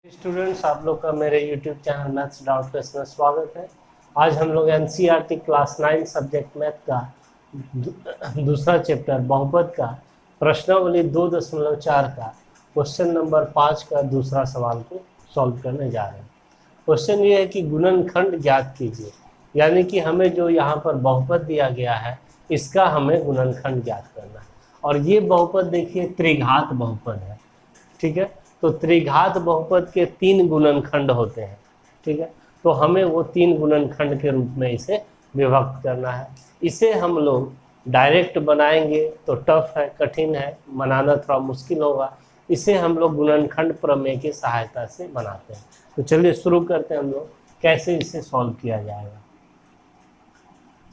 Students, आप लोग का मेरे YouTube channel maths doubt class में स्वागत है। आज हम लोग NCERT क्लास 9 सब्जेक्ट मैथ का दूसरा चैप्टर बहुपद का प्रश्नावली 2.4 का क्वेश्चन नंबर 5 का दूसरा सवाल को सॉल्व करने जा रहे हैं। क्वेश्चन ये है कि गुणनखंड ज्ञात कीजिए, यानी कि हमें जो यहाँ पर बहुपद दिया गया है इसका हमें गुणनखंड ज्ञात करना है। और ये बहुपद देखिए त्रिघात बहुपद है, ठीक है। तो त्रिघात बहुपद के 3 गुणनखंड होते हैं, ठीक है। तो हमें वो 3 गुणनखंड के रूप में इसे विभक्त करना है। इसे हम लोग डायरेक्ट बनाएंगे तो टफ है, कठिन है, बनाना थोड़ा मुश्किल होगा। इसे हम लोग गुणनखंड प्रमेय की सहायता से बनाते हैं। तो चलिए शुरू करते हैं हम लोग कैसे इसे सॉल्व किया जाएगा।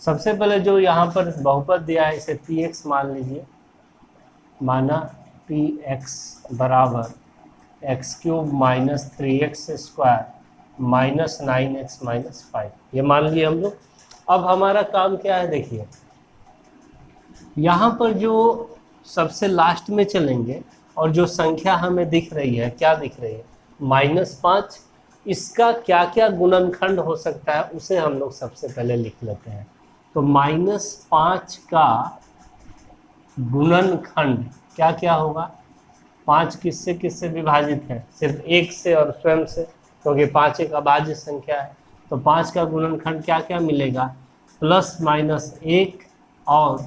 सबसे पहले जो यहाँ पर बहुपद दिया है इसे px मान लीजिए, माना px बराबर x³ minus 3x square minus 9x minus 5, ये मान लिए हम लोग। अब हमारा काम क्या है, देखिए यहाँ पर जो सबसे लास्ट में चलेंगे और जो संख्या हमें दिख रही है, क्या दिख रही है, -5, इसका क्या क्या गुणनखंड हो सकता है उसे हम लोग सबसे पहले लिख लेते हैं। तो -5 का गुणनखंड क्या क्या होगा, 5 किससे किससे विभाजित है, सिर्फ 1 से और स्वयं से, क्योंकि 5 एक अभाज्य संख्या है। तो 5 का गुणनखंड क्या क्या मिलेगा, +-1 और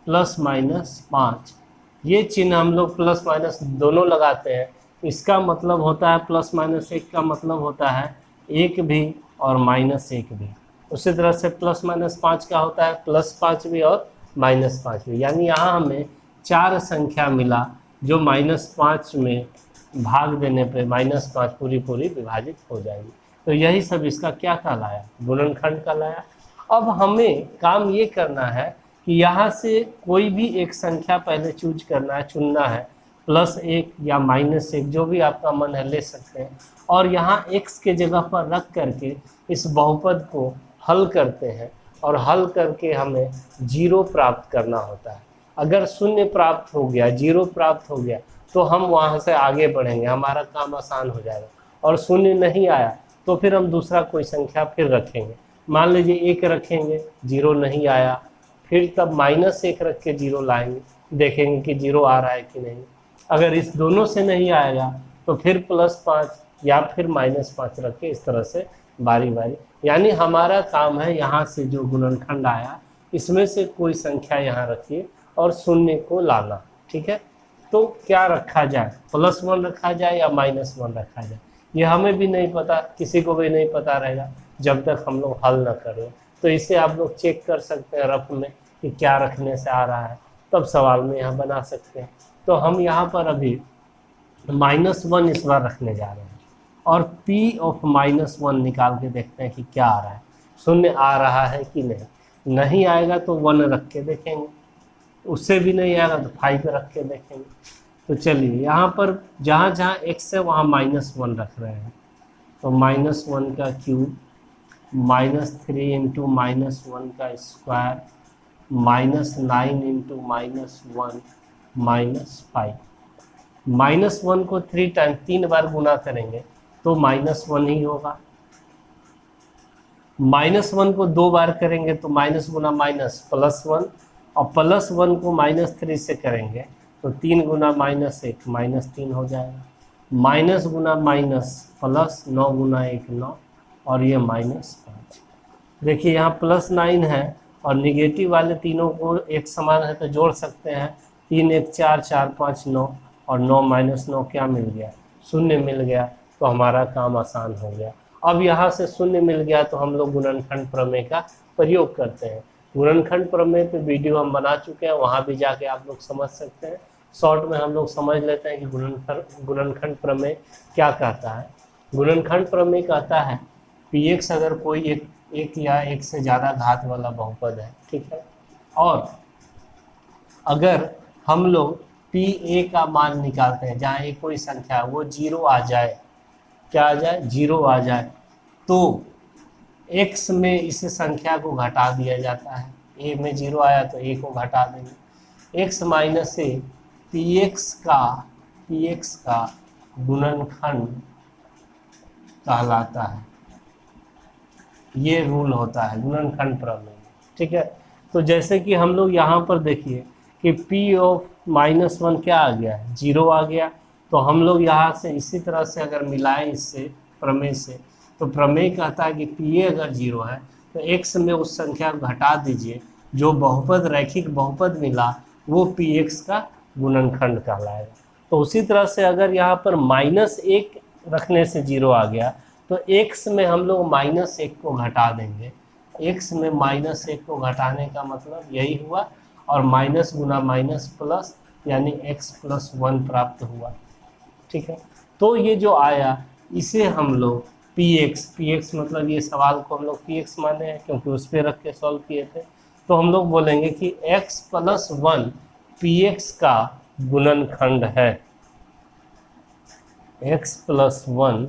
+-5। ये चिन्ह हम लोग प्लस माइनस दोनों लगाते हैं। इसका मतलब होता है +-1 का मतलब होता है 1 भी और -1 भी। उसी तरह से +-5 का होता है +5 भी और -5 भी। यानी यहाँ हमें 4 संख्या मिला जो -5 में भाग देने पे -5 पूरी विभाजित हो जाएगी। तो यही सब इसका क्या कहलाया, गुणनखंड कहलाया। अब हमें काम ये करना है कि यहाँ से कोई भी एक संख्या पहले चूज करना है, चुनना है, +1 या -1 जो भी आपका मन है ले सकते हैं। और यहाँ x के जगह पर रख करके इस बहुपद को हल करते हैं और हल करके हमें 0 प्राप्त करना होता है। अगर 0 प्राप्त हो गया, 0 प्राप्त हो गया तो हम वहाँ से आगे बढ़ेंगे, हमारा काम आसान हो जाएगा। और 0 नहीं आया तो फिर हम दूसरा कोई संख्या फिर रखेंगे। मान लीजिए 1 रखेंगे, 0 नहीं आया, फिर तब -1 रख के 0 लाएंगे, देखेंगे कि 0 आ रहा है कि नहीं। अगर इस दोनों से नहीं आएगा तो फिर +5 या फिर -5 रख के इस तरह से बारी बारी। यानी हमारा काम है यहाँ से जो गुणनखंड आया इसमें से कोई संख्या यहाँ रखिए और 0 को लाना, ठीक है। तो क्या रखा जाए, +1 रखा जाए या -1 रखा जाए, ये हमें भी नहीं पता, किसी को भी नहीं पता रहेगा जब तक हम लोग हल न करें। तो इसे आप लोग चेक कर सकते हैं रफ में कि क्या रखने से आ रहा है, तब सवाल में यहाँ बना सकते हैं। तो हम यहाँ पर अभी -1 इस बार रखने जा रहे हैं और P(-1) निकाल के देखते हैं कि क्या आ रहा है, 0 आ रहा है कि नहीं। नहीं आएगा तो 1 रख के देखेंगे, उससे भी नहीं आएगा तो 5 रख के देखेंगे। तो चलिए यहाँ पर जहाँ जहाँ x है वहाँ -1 रख रहे हैं। तो -1 का क्यूब, -3 × -1 का स्क्वायर, -9 × -1 -5। -1 को 3 बार गुना करेंगे तो -1 ही होगा। -1 को 2 बार करेंगे तो माइनस गुना माइनस +1, और +1 को -3 से करेंगे तो 3 गुना -1 -3 हो जाएगा। माइनस गुना माइनस प्लस, 9 गुना 1 9, और ये -5। देखिए यहाँ +9 है और निगेटिव वाले तीनों को एक समान है तो जोड़ सकते हैं। 3 1 4 4 5 9, और 9 - 9 क्या मिल गया, 0 मिल गया। तो हमारा काम आसान हो गया। अब यहाँ से 0 मिल गया तो हम लोग गुणनखंड प्रमेय का प्रयोग करते हैं। गुणनखंड प्रमेय पे वीडियो हम बना चुके हैं, वहाँ भी जाके आप लोग समझ सकते हैं। शॉर्ट में हम लोग समझ लेते हैं कि गुणनखंड प्रमेय क्या कहता है। गुणनखंड प्रमेय कहता है px अगर कोई एक या एक से ज़्यादा घात वाला बहुपद है, ठीक है, और अगर हम लोग pa का मान निकालते हैं जहाँ एक कोई संख्या है वो 0 आ जाए, क्या आ जाए, 0 आ जाए, तो x में इस संख्या को घटा दिया जाता है। a में 0 आया तो a को घटा देंगे। x माइनस a, px का गुणनखंड कहलाता है। ये रूल होता है गुणनखंड प्रमेय में, ठीक है। तो जैसे कि हम लोग यहाँ पर देखिए कि p ऑफ -1 क्या आ गया है, 0 आ गया। तो हम लोग यहाँ से इसी तरह से अगर मिलाएं इससे प्रमेय से, तो प्रमेय कहता है कि pa अगर 0 है तो x में उस संख्या को घटा दीजिए, जो बहुपद रैखिक बहुपद मिला वो px का गुणनखंड कहलाएगा। तो उसी तरह से अगर यहाँ पर -1 रखने से 0 आ गया तो x में हम लोग -1 को घटा देंगे। x में -1 को घटाने का मतलब यही हुआ, और माइनस गुना माइनस प्लस यानी x + 1 प्राप्त हुआ, ठीक है। तो ये जो आया इसे हम लोग px मतलब ये सवाल को हम लोग px माने हैं क्योंकि उस पर रख के सॉल्व किए थे। तो हम लोग बोलेंगे कि x + 1 px का गुणनखंड है। x + 1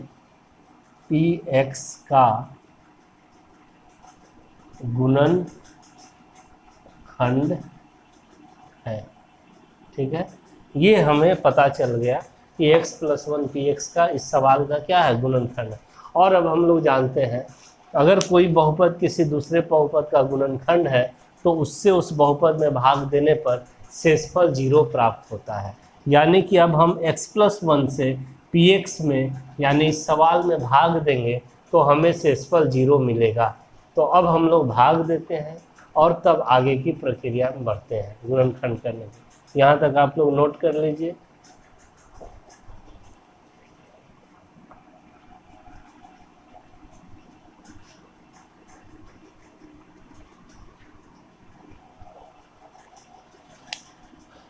px का गुणनखंड है, ठीक है। ये हमें पता चल गया कि x + 1 px का इस सवाल का क्या है, गुणनखंड है। और अब हम लोग जानते हैं अगर कोई बहुपद किसी दूसरे बहुपद का गुणनखंड है तो उससे उस बहुपद में भाग देने पर शेषफल 0 प्राप्त होता है। यानी कि अब हम x + 1 से px में यानी इस सवाल में भाग देंगे तो हमें शेषफल 0 मिलेगा। तो अब हम लोग भाग देते हैं और तब आगे की प्रक्रिया में बढ़ते हैं गुणनखंड करने में। यहाँ तक आप लोग नोट कर लीजिए।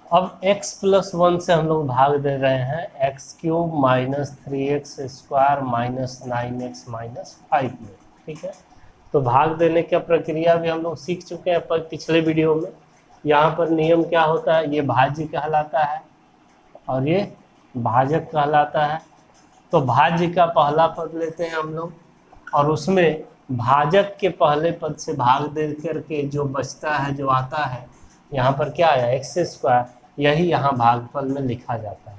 अब x + 1 से हम लोग भाग दे रहे हैं x³ - 3x² - 9x - 5 में, ठीक है। तो भाग देने का प्रक्रिया भी हम लोग सीख चुके हैं पिछले वीडियो में। यहाँ पर नियम क्या होता है, ये भाज्य कहलाता है और ये भाजक कहलाता है। तो भाज्य का पहला पद लेते हैं हम लोग और उसमें भाजक के पहले पद से भाग दे करके जो बचता है, जो आता है, यहाँ पर क्या आया x², यही यहाँ भागफल में लिखा जाता है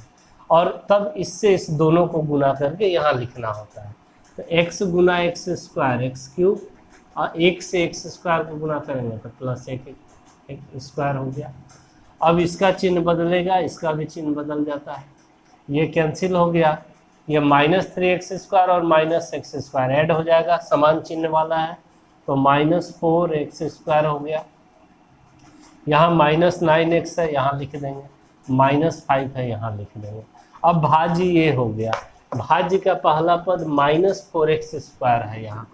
और तब इससे इस दोनों को गुना करके यहाँ लिखना होता है। तो x गुना x² x³ और 1 से x² को गुना करेंगे तो +1 हो गया। अब इसका चिन्ह बदलेगा, इसका भी चिन्ह बदल जाता है, ये कैंसिल हो गया। ये -3x² और -x² ऐड हो जाएगा, समान चिन्ह वाला है तो -4x² हो गया। यहाँ -9x है, यहाँ लिख देंगे, -5 है, यहाँ लिख देंगे। अब भाज्य ये हो गया, भाज्य का पहला पद -4x² है यहाँ,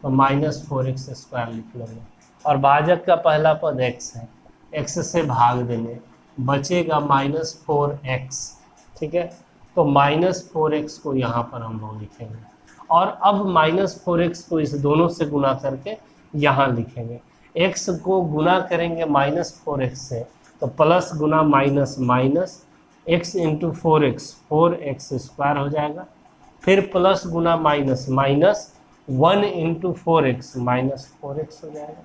तो -4x² लिख लेंगे और भाजक का पहला पद x है, x से भाग देंगे, बचेगा -4x, ठीक है। तो -4x को यहाँ पर हम लोग लिखेंगे और अब -4x को इस दोनों से गुना करके यहाँ लिखेंगे। x को गुना करेंगे -4x से तो प्लस गुना minus minus x × 4x 4x² हो जाएगा, फिर प्लस गुना माइनस माइनस 1 × 4x -4x हो जाएगा।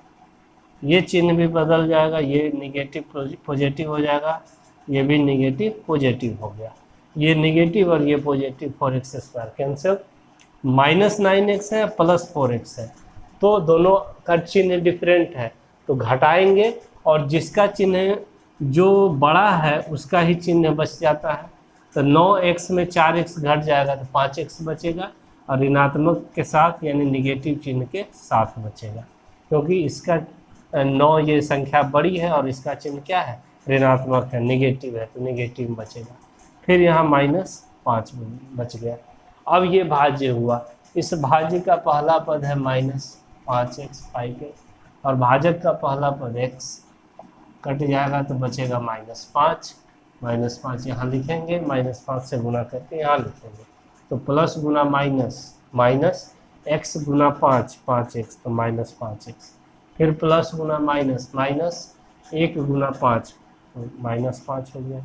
ये चिन्ह भी बदल जाएगा, ये निगेटिव पॉजिटिव हो जाएगा, ये भी निगेटिव पॉजिटिव हो गया। ये निगेटिव और ये पॉजिटिव 4x² कैंसिल, -9x है +4x है, तो दोनों का चिन्ह डिफरेंट है तो घटाएंगे और जिसका चिन्ह जो बड़ा है उसका ही चिन्ह बच जाता है। तो 9x में 4x घट जाएगा तो 5x बचेगा और ऋणात्मक के साथ यानी निगेटिव चिन्ह के साथ बचेगा, क्योंकि इसका 9 ये संख्या बड़ी है और इसका चिन्ह क्या है, ऋणात्मक है, निगेटिव है, तो निगेटिव बचेगा। फिर यहाँ -5 बच गया। अब ये भाज्य हुआ, इस भाज्य का पहला पद है -5x 5x और भाजक का पहला पद x कट जाएगा तो बचेगा -5 यहाँ लिखेंगे, -5 से गुना करके यहाँ लिखेंगे, तो प्लस गुना माइनस माइनस x गुना 5x तो -5x, फिर प्लस गुना माइनस माइनस 1 गुना 5 तो -5 हो गया।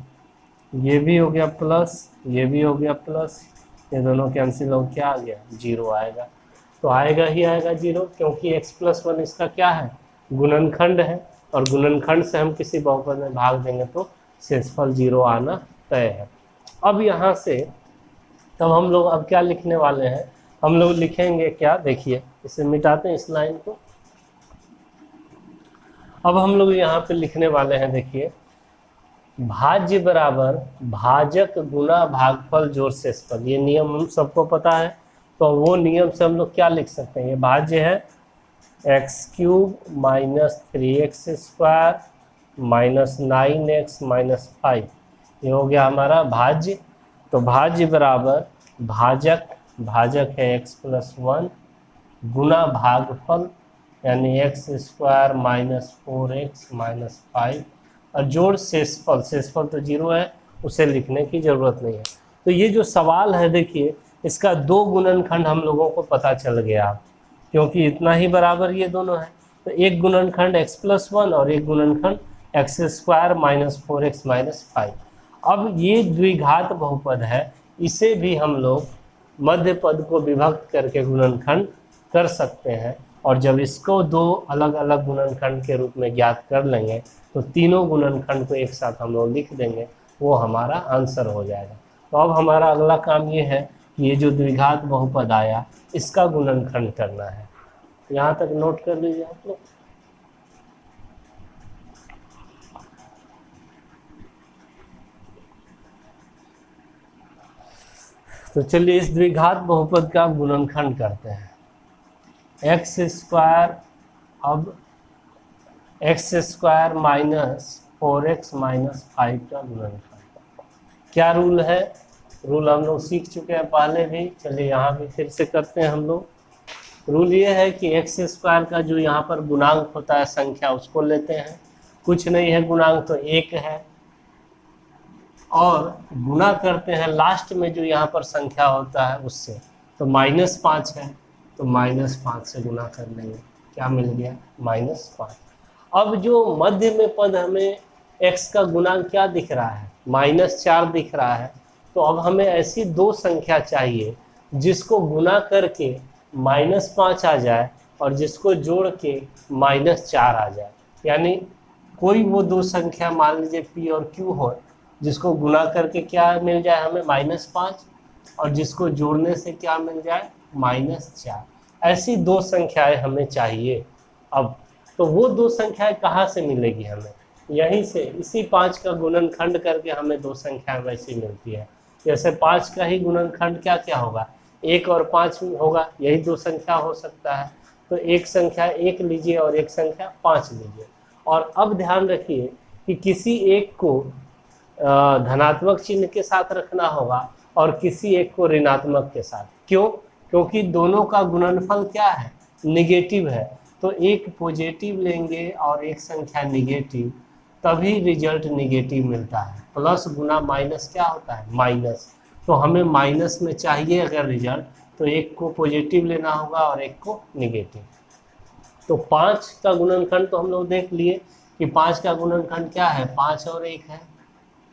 ये भी हो गया प्लस, ये भी हो गया प्लस, ये दोनों कैंसिल हो, क्या आ गया, 0 आएगा। तो आएगा ही आएगा 0, क्योंकि x + 1 इसका क्या है, गुणनखंड है और गुणनखंड से हम किसी बहुपद में भाग देंगे तो शेषफल 0 आना तय है। अब यहाँ से तब हम लोग अब क्या लिखने वाले हैं, हम लोग लिखेंगे क्या, देखिए इसे मिटाते हैं इस लाइन को। अब हम लोग यहाँ पे लिखने वाले हैं, देखिए भाज्य बराबर भाजक गुना भागफल जोड़ शेषफल, ये नियम हम सबको पता है। तो वो नियम से हम लोग क्या लिख सकते हैं, ये भाज्य है x³ minus 3x² minus 9x minus 5, ये हो गया हमारा भाज्य। तो भाज्य बराबर भाजक, भाजक है x+1 गुना भागफल यानी x² माइनस 4x माइनस 5 और जोड़ शेषफल, शेषफल तो 0 है, उसे लिखने की ज़रूरत नहीं है। तो ये जो सवाल है देखिए, इसका दो गुणनखंड हम लोगों को पता चल गया, क्योंकि इतना ही बराबर ये दोनों है। तो एक गुणनखंड x+1 और एक गुणनखंड x² माइनस 4x माइनस 5। अब ये द्विघात बहुपद है, इसे भी हम लोग मध्य पद को विभक्त करके गुणनखंड कर सकते हैं। और जब इसको दो अलग अलग गुणनखंड के रूप में ज्ञात कर लेंगे तो तीनों गुणनखंड को एक साथ हम लोग लिख देंगे, वो हमारा आंसर हो जाएगा। तो अब हमारा अगला काम ये है कि ये जो द्विघात बहुपद आया इसका गुणनखंड करना है। यहाँ तक नोट कर लीजिए आप लोग। तो चलिए इस द्विघात बहुपद का गुणनखंड करते हैं। x², अब x² माइनस 4x माइनस 5 का गुणनखंड क्या रूल है, रूल हम लोग सीख चुके हैं पहले भी, चलिए यहाँ भी फिर से करते हैं हम लोग। रूल ये है कि x² का जो यहाँ पर गुणांक होता है संख्या, उसको लेते हैं, कुछ नहीं है गुणांक तो 1 है, और गुना करते हैं लास्ट में जो यहाँ पर संख्या होता है उससे, तो -5 है, तो -5 से गुना कर लेंगे, क्या मिल गया -5। अब जो मध्य में पद हमें x का गुणांक क्या दिख रहा है, -4 दिख रहा है। तो अब हमें ऐसी दो संख्या चाहिए जिसको गुना करके -5 आ जाए और जिसको जोड़ के -4 आ जाए। यानी कोई वो दो संख्या मान लीजिए p और q हो, जिसको गुना करके क्या मिल जाए हमें -5 और जिसको जोड़ने से क्या मिल जाए -4। ऐसी दो संख्याएं हमें चाहिए। अब तो वो दो संख्याएं कहाँ से मिलेगी हमें, यहीं से, इसी 5 का गुणनखंड करके हमें दो संख्याएं वैसी मिलती है। जैसे 5 का ही गुणनखंड क्या क्या होगा, 1 और 5 होगा, यही दो संख्या हो सकता है। तो एक संख्या 1 लीजिए और एक संख्या 5 लीजिए। और अब ध्यान रखिए कि किसी एक को धनात्मक चिन्ह के साथ रखना होगा और किसी एक को ऋणात्मक के साथ। क्यों? क्योंकि दोनों का गुणनफल क्या है, निगेटिव है। तो एक पॉजिटिव लेंगे और एक संख्या निगेटिव, तभी रिजल्ट निगेटिव मिलता है। प्लस गुना माइनस क्या होता है, माइनस। तो हमें माइनस में चाहिए अगर रिजल्ट, तो एक को पॉजिटिव लेना होगा और एक को निगेटिव। तो 5 का गुणनखंड तो हम लोग देख लिए कि 5 का गुणनखंड क्या है, 5 और 1 है,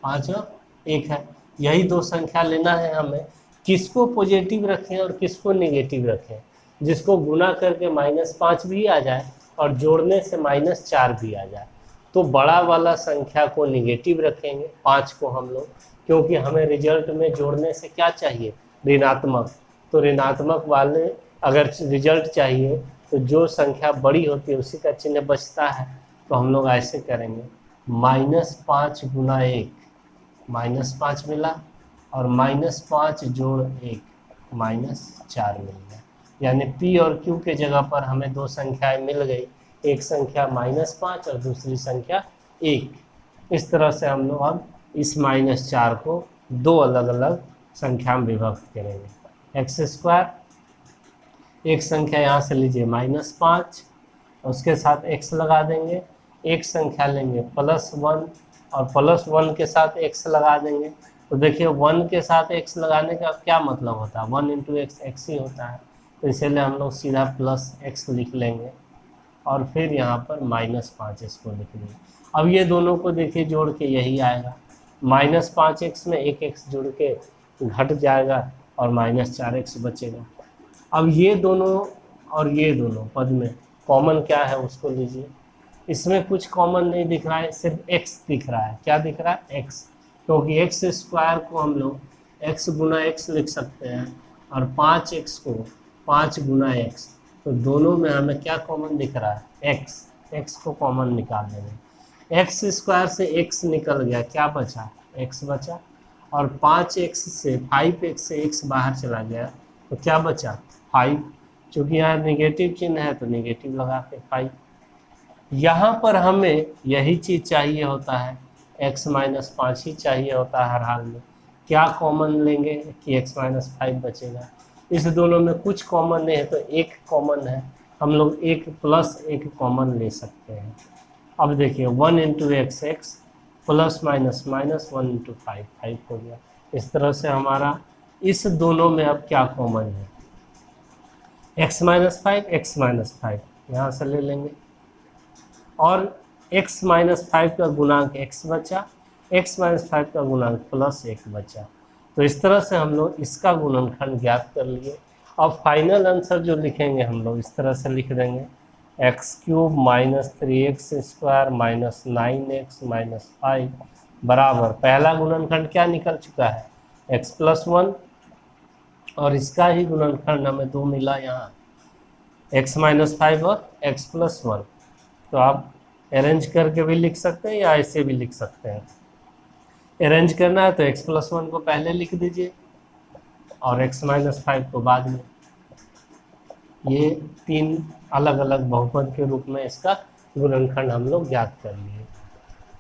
5 और 1 है। यही दो संख्या लेना है हमें, किसको पॉजिटिव रखें और किसको निगेटिव रखें, जिसको गुना करके -5 भी आ जाए और जोड़ने से -4 भी आ जाए। तो बड़ा वाला संख्या को निगेटिव रखेंगे, 5 को हम लोग, क्योंकि हमें रिजल्ट में जोड़ने से क्या चाहिए, ऋणात्मक। तो ऋणात्मक वाले अगर रिजल्ट चाहिए तो जो संख्या बड़ी होती है उसी का चिन्ह बचता है। तो हम लोग ऐसे करेंगे, -5 गुना 1, -5 मिला, और -5 जोड़ 1, -4 मिल गया। यानी p और q के जगह पर हमें दो संख्याएं मिल गई, एक संख्या -5 और दूसरी संख्या 1। इस तरह से हम लोग अब इस -4 को दो अलग अलग संख्या में विभक्त करेंगे। x², एक संख्या यहाँ से लीजिए -5, उसके साथ x लगा देंगे, एक संख्या लेंगे +1 और +1 के साथ x लगा देंगे। तो देखिए 1 के साथ x लगाने का क्या मतलब होता है, 1 × x x ही होता है। तो इसलिए हम लोग सीधा +x लिख लेंगे और फिर यहाँ पर -5 इसको लिख देंगे। अब ये दोनों को देखिए जोड़ के यही आएगा, -5x में एक x जुड़ के घट जाएगा और -4x बचेगा। अब ये दोनों और ये दोनों पद में कॉमन क्या है उसको लीजिए। इसमें कुछ कॉमन नहीं दिख रहा है, सिर्फ x दिख रहा है। क्या दिख रहा है, x, क्योंकि x² को हम लोग x गुना x लिख सकते हैं और 5x को 5 गुना x, तो दोनों में हमें क्या कॉमन दिख रहा है, x को कॉमन निकाल लेंगे। एक्स स्क्वायर से x निकल गया, क्या बचा, x बचा, और 5x से 5x से x बाहर चला गया, तो क्या बचा 5, चूँकि यहाँ नेगेटिव चिन्ह है तो नेगेटिव लगा के 5। यहाँ पर हमें यही चीज़ चाहिए होता है, x माइनस 5 ही चाहिए होता है हर हाल में। क्या कॉमन लेंगे कि x माइनस 5 बचेगा। इस दोनों में कुछ कॉमन नहीं है तो एक कॉमन है, हम लोग एक प्लस एक कॉमन ले सकते हैं। अब देखिए 1 into x x plus minus minus 1 into 5 5 हो गया। इस तरह से हमारा इस दोनों में अब क्या कॉमन है, x माइनस 5 एक्स माइनस 5 यहाँ से ले लेंगे, और x माइनस 5 का गुणांक x बचा, x माइनस 5 का गुणांक प्लस 1 बचा। तो इस तरह से हम लोग इसका गुणनखंड ज्ञात कर लिए। अब फाइनल आंसर जो लिखेंगे हम लोग इस तरह से लिख देंगे, x cube minus 3x square minus 9x minus 5 बराबर, पहला गुणनखंड क्या निकल चुका है, x प्लस 1, और इसका ही गुणनखंड हमें 2 मिला यहाँ, x माइनस 5 और x प्लस 1। तो आप अरेंज करके भी लिख सकते हैं या ऐसे भी लिख सकते हैं। अरेंज करना है तो x प्लस 1 को पहले लिख दीजिए और x माइनस 5 को बाद में। ये 3 अलग अलग बहुपद के रूप में इसका गुणनखंड हम लोग ज्ञात कर लिए।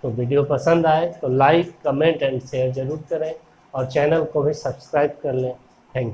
तो वीडियो पसंद आए तो लाइक कमेंट एंड शेयर जरूर करें और चैनल को भी सब्सक्राइब कर लें। Thank you.